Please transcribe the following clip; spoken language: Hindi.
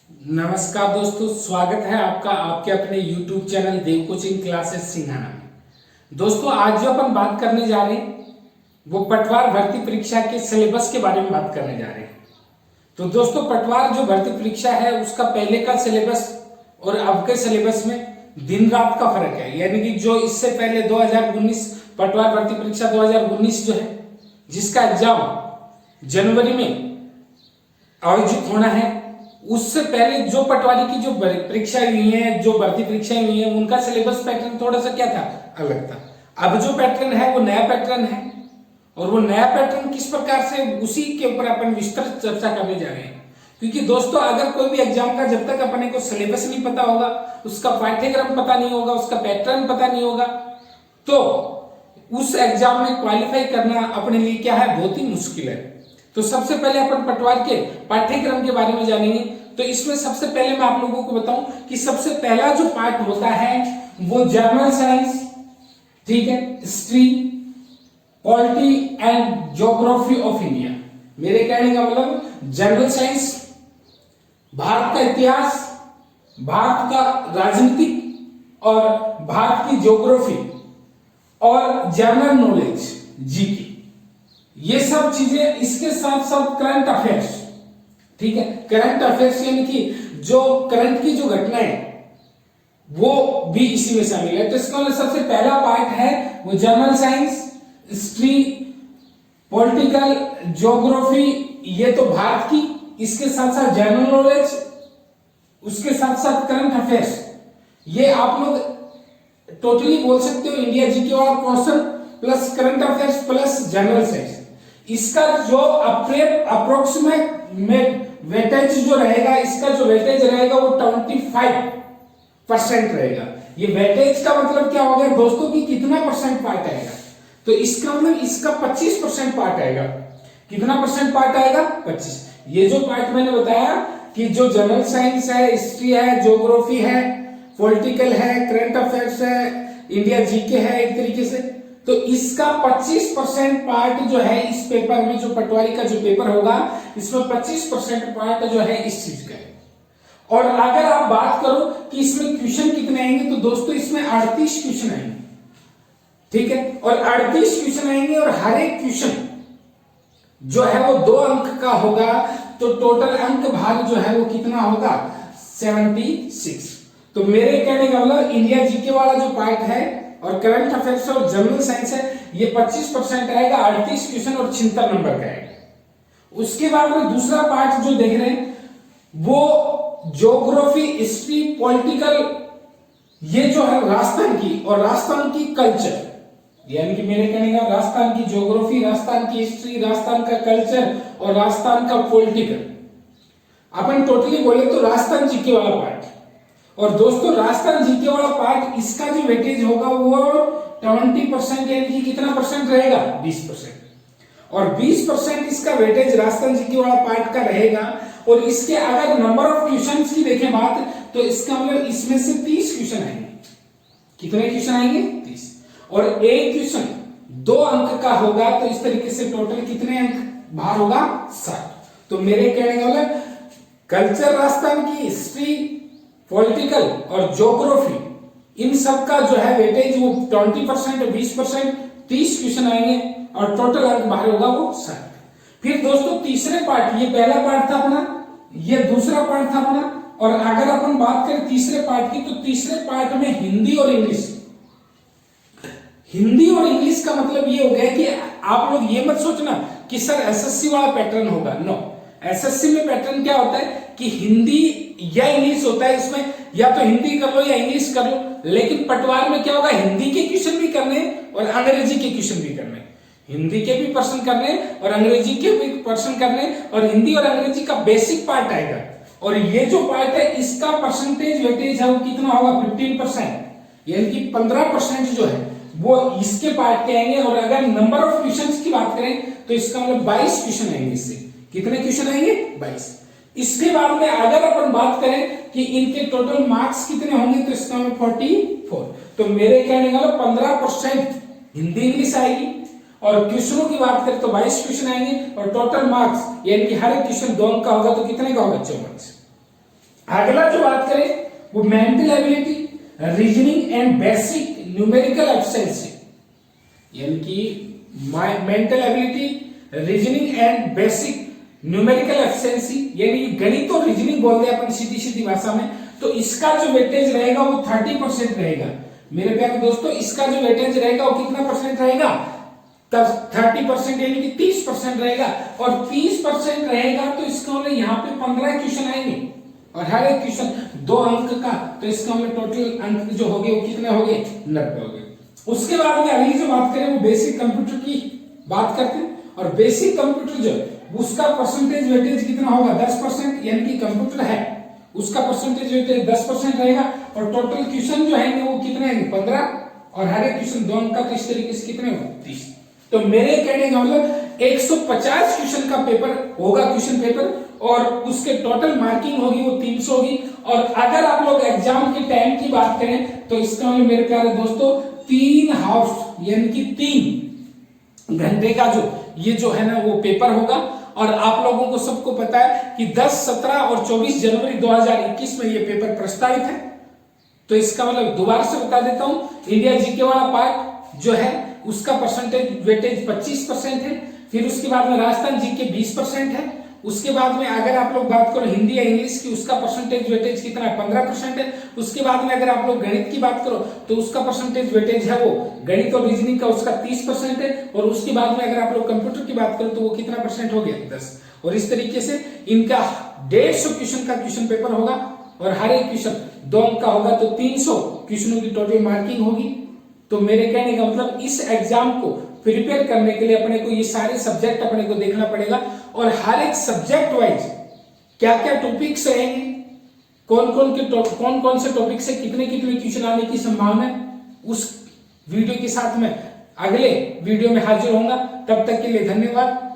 नमस्कार दोस्तों, स्वागत है आपका आपके अपने YouTube चैनल देव कोचिंग क्लासेस सिंघाना में। दोस्तों, आज जो अपन बात करने जा रहे हैं वो पटवार भर्ती परीक्षा के सिलेबस के बारे में बात करने जा रहे हैं। तो दोस्तों, पटवार जो भर्ती परीक्षा है उसका पहले का सिलेबस और अब के सिलेबस में दिन रात का फर्क है। यानी कि जो इससे पहले 2019 पटवार भर्ती परीक्षा 2019 जो है, जिसका एग्जाम जनवरी में आयोजित होना है, उससे पहले जो पटवारी की जो परीक्षाएं हुई हैं, जो भर्ती परीक्षाएं हुई हैं, उनका सिलेबस पैटर्न थोड़ा सा क्या था, अलग था। अब जो पैटर्न है वो नया पैटर्न है, और वो नया पैटर्न किस प्रकार से, उसी के ऊपर अपन विस्तृत चर्चा करने जा रहे हैं। क्योंकि दोस्तों, अगर कोई भी एग्जाम का जब तक अपने को सिलेबस नहीं पता होगा, उसका पाठ्यक्रम पता नहीं होगा, उसका पैटर्न पता नहीं होगा, तो उस एग्जाम में क्वालिफाई करना अपने लिए क्या है, बहुत ही मुश्किल है। तो सबसे पहले अपन पटवार के पाठ्यक्रम के बारे में जानेंगे। तो इसमें सबसे पहले मैं आप लोगों को बताऊं कि सबसे पहला जो पार्ट होता है वो जनरल साइंस, ठीक है, history, polity and geography of India. मेरे कहने का मतलब जनरल साइंस, भारत का इतिहास, भारत का राजनीतिक और भारत की ज्योग्राफी और जनरल नॉलेज जीके, ये सब चीजें, इसके साथ साथ करंट अफेयर्स, ठीक है। करंट अफेयर्स यानी कि जो करंट की जो घटनाएं वो भी इसी में शामिल है। तो इसका सबसे पहला पार्ट है वो general science, history, political, geography, ये तो भारत की, इसके साथ साथ जनरल नॉलेज, उसके साथ साथ करंट अफेयर्स। ये आप लोग टोटली बोल सकते हो इंडिया जीके वाला question plus current affairs plus general science. इसका जो अप्रोक्सीमेट वेटेज जो रहेगा, इसका जो वेटेज रहेगा वो 25% रहेगा। ये वेटेज का मतलब क्या हो गया दोस्तों कि कितना परसेंट पार्ट आएगा, तो इसका मतलब इसका 25% पार्ट आएगा। कितना परसेंट पार्ट आएगा, 25। ये जो पार्ट मैंने बताया कि जो जनरल साइंस है, हिस्ट्री है, ज्योग्राफी है, पॉलिटिकल है, करंट अफेयर्स है, इंडिया जीके है एक तरीके से, तो इसका 25% पार्ट जो है इस पेपर में, जो पटवारी का जो पेपर होगा, इसमें 25% पार्ट जो है इस चीज का है। और अगर आप बात करो कि इसमें क्वेश्चन कितने आएंगे, तो दोस्तों इसमें 38 क्वेश्चन आएंगे, ठीक है। और 38 क्वेश्चन आएंगे और हर एक क्वेश्चन जो है वो 2 अंक का होगा, तो टोटल अंक भाग जो है वो कितना होगा, 76। तो मेरे कहने का मतलब इंडिया जीके वाला जो पार्ट है और करंट अफेयर्स और जनरल साइंस है, ये 25% आएगा, 38 क्वेश्चन और 76 नंबर का आएगा। उसके बाद में दूसरा पार्ट जो देख रहे हैं वो ज्योग्राफी, हिस्ट्री, पॉलिटिकल, ये जो है राजस्थान की और राजस्थान की कल्चर, यानी कि मेरे कहने का राजस्थान की ज्योग्राफी, राजस्थान की हिस्ट्री, राजस्थान का कल्चर और राजस्थान का पॉलिटिकल, अपन टोटली बोले तो राजस्थान जीके वाला पार्ट। और दोस्तों, राजस्थान जीके वाला पार्ट, इसका जो वेटेज होगा वो 20%, यानी कि कितना परसेंट रहेगा, 20%। और 20% इसका वेटेज राजस्थान जीके वाला पार्ट का रहेगा। और इसके अगर नंबर ऑफ क्वेश्चंस की देखें बात, तो इसका मतलब इसमें से 30 क्वेश्चन आएंगे। कितने क्वेश्चन आएंगे, 30। और एक क्वेश्चन 2 अंक का होगा, तो इस तरीके से टोटल कितने अंक भार होगा, 60। तो मेरे कहने का मतलब कल्चर राजस्थान की, हिस्ट्री, पॉलिटिकल और ज्योग्राफी, इन सब का जो है वेटेज वो 20%, 20%, 30 क्वेश्चन आएंगे और टोटल अंक बाहर होगा वो 60। फिर दोस्तों तीसरे पार्ट, ये पहला पार्ट था अपना, ये दूसरा पार्ट था अपना। और अगर अपन बात करें तीसरे पार्ट की, तो तीसरे पार्ट में हिंदी और इंग्लिश। हिंदी और इंग्लिश का मतलब ये हो गया कि आप लोग ये मत सोचना कि सर एसएससी वाला पैटर्न होगा, नो। एसएससी में पैटर्न क्या होता है कि हिंदी या इंग्लिश होता है, इसमें या तो हिंदी कर लो या इंग्लिश कर लो। लेकिन पटवार में क्या होगा, हिंदी के क्वेश्चन भी करने और अंग्रेजी के क्वेश्चन भी करने, हिंदी के भी प्रश्न करने और अंग्रेजी के भी प्रश्न करने, और हिंदी और अंग्रेजी का बेसिक पार्ट आएगा। और ये जो पार्ट है इसका परसेंटेज वेटेज है वो कितना होगा, 15%, यानी कि 15% जो है वो इसके पार्ट के आएंगे। और अगर नंबर ऑफ क्वेश्चंस की बात करें तो इसका मतलब 22 क्वेश्चन आएंगे। इससे कितने क्वेश्चन आएंगे, 22। इसके बाद में अगर अपन बात करें कि इनके टोटल मार्क्स कितने होंगे, तो इसका मतलब 44। तो मेरे कहने का मतलब 15% हिंदी इंग्लिश आएगी, और क्वेश्चनों की बात करें तो 22 क्वेश्चन आएंगे, और टोटल मार्क्स यानी कि हर एक क्वेश्चन 2 अंक का होगा, तो कितने का होगा, 24। अगला जो बात करें वो mental ability, reasoning and basic numerical efficiency, यानी कि mental ability, reasoning and basic numerical efficiency, यानी गणित और रीजनिंग बोलते हैं अपन सीधी सीधी भाषा में। तो इसका जो वेटेज रहेगा वो 30% रहेगा मेरे प्यारे दोस्तों। इसका जो वेटेज रहेगा वो कितना परसेंट रहेगा? तब 30% यानी कि 30% रहेगा। और 30% रहेगा तो इसका मतलब यहाँ पे 15 क्वेश्चन आएंगे और हर एक क्वेश्चन 2 अंक का, तो इसका मतलब टोटल अंक जो हो गए वो कितने हो गए? 90 हो गए। उसके बाद में अगली जो बात करें वो बेसिक कंप्यूटर की बात करते हैं। और बेसिक कंप्यूटर जो उसका परसेंटेज वेटेज कितना होगा? 10%, यानी कि कंप्यूटर है उसका परसेंटेज वेटेज 10% रहेगा। और टोटल क्वेश्चन जो है वो कितने हैं? 15, और हर एक क्वेश्चन 2 अंक का, तो इस तरीके से कितने होंगे? 30। तो मेरे कहने का मतलब 150 क्वेश्चन का पेपर होगा, क्वेश्चन पेपर, और उसके टोटल मार्किंग होगी वो 300 होगी। और अगर आप लोग एग्जाम के टाइम की बात करें तो इसका मतलब मेरे प्यारे दोस्तों 3 हाफ यानी कि 3 घंटे का जो ये जो है ना वो पेपर होगा। और आप लोगों को सबको पता है कि 10, 17 और 24 जनवरी 2021 में ये पेपर प्रस्तावित है। तो इसका मतलब दोबारा से बता देता हूं, इंडिया जीके वाला पार्ट जो है उसका परसेंटेज वेटेज 25% है। फिर उसके बाद में राजस्थान जीके 20% है। उसके बाद में अगर आप लोग बात करो हिंदी या इंग्लिश की, उसका परसेंटेज वेटेज कितना है? 15% है। उसके बाद में अगर आप लोग गणित की बात करो तो उसका परसेंटेज वेटेज है वो गणित और रीजनिंग का उसका 30% है। और उसके बाद में अगर आप लोग कंप्यूटर की बात करो तो वो कितना परसेंट हो गया? 10। और इस तरीके से इनका 150 क्वेश्चन का क्वेश्चन पेपर होगा और हर एक क्वेश्चन 2 अंक का होगा, तो 300 क्वेश्चनों की टोटल मार्किंग होगी। तो मेरे कहने का मतलब इस एग्जाम को प्रिपेयर करने के लिए अपने को ये सारे सब्जेक्ट अपने को देखना पड़ेगा। और हर एक सब्जेक्ट वाइज क्या क्या टॉपिक्स रहेंगे, कौन कौन से टॉपिक से कितने कितने क्वेश्चन आने की संभावना है, उस वीडियो के साथ में अगले वीडियो में हाजिर होऊंगा। तब तक के लिए धन्यवाद।